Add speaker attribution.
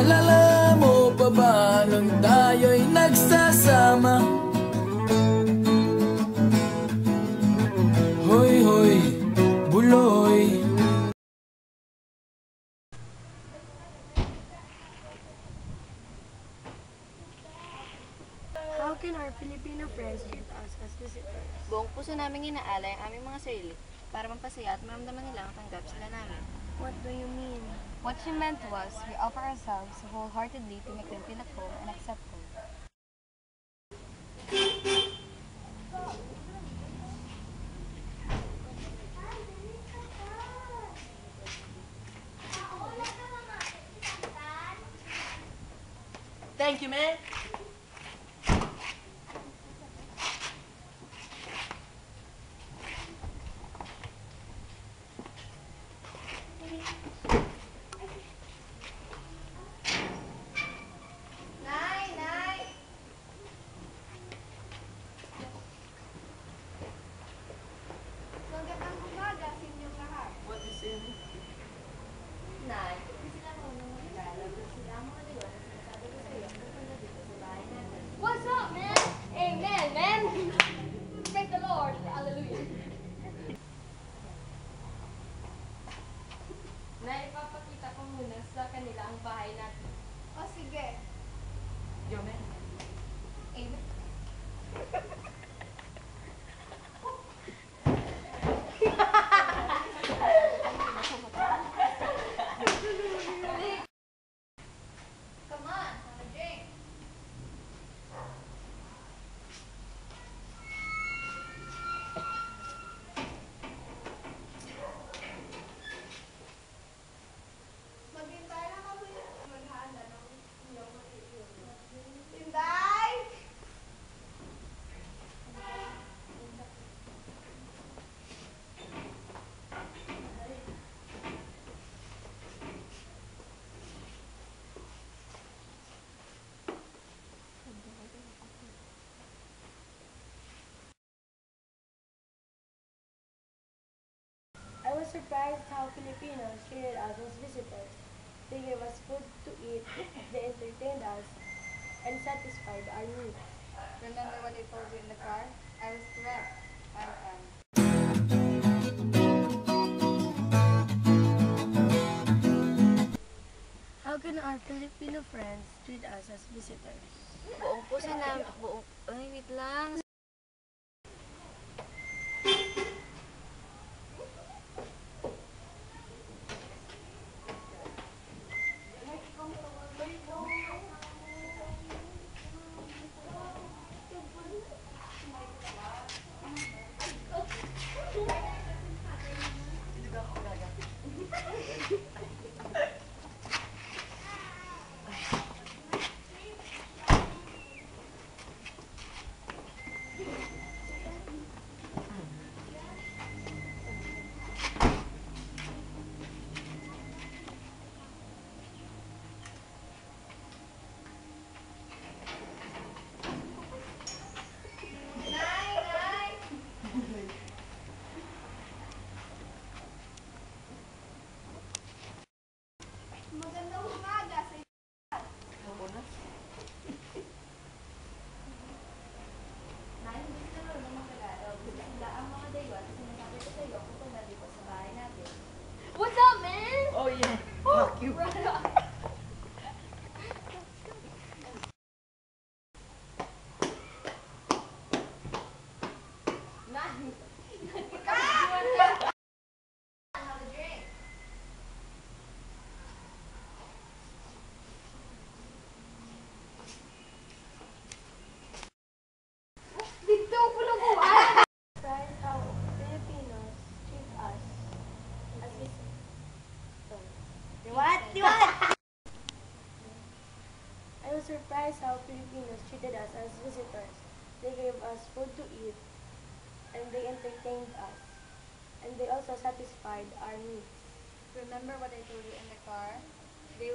Speaker 1: Naalala mo pa ba nung tayo'y nagsasama? Hoy, hoy, buloy.
Speaker 2: How can our Filipino friends treat us as visitors?
Speaker 3: Buong puso namin inaalay ang aming mga sarili para mampasaya at maramdaman nilang tanggap sila namin.
Speaker 2: What do you mean?
Speaker 3: What she meant to us, we offer ourselves wholeheartedly to make them feel at home and accepted.
Speaker 4: Thank you, man.
Speaker 3: What's up, man? Amen, man! Praise the Lord! Hallelujah! Naipapakita ko muna sa kanila ang bahay natin.
Speaker 2: O sige.
Speaker 4: Yo, man.
Speaker 3: Amen.
Speaker 2: Come on, have a drink. Maghintay lang ako yung maghanda ng iyong matitulog. Tinday! I was surprised how Filipinos treated us as visitors. They gave us food to eat, they entertained us, and satisfied our needs.
Speaker 3: Remember what I told you in the car? I was correct.
Speaker 2: How can our Filipino friends treat us as visitors?
Speaker 3: Buong puso namin, ay, wait lang.
Speaker 2: Magandang umaga sa
Speaker 3: Nay, hindi ka naman ng mga Tagalog. Sila ang mga dayuan at sinasabi ko sa iyo kung tumali ko sa bahay natin. What's up, man?
Speaker 4: Oh, yeah. Fuck you.
Speaker 2: surprised how Filipinos treat us as visitors.
Speaker 4: What?
Speaker 2: I was surprised how Filipinos treated us as visitors. They gave us food to eat, and they entertained us, and they also satisfied our needs.
Speaker 3: Remember what I told you in the car? They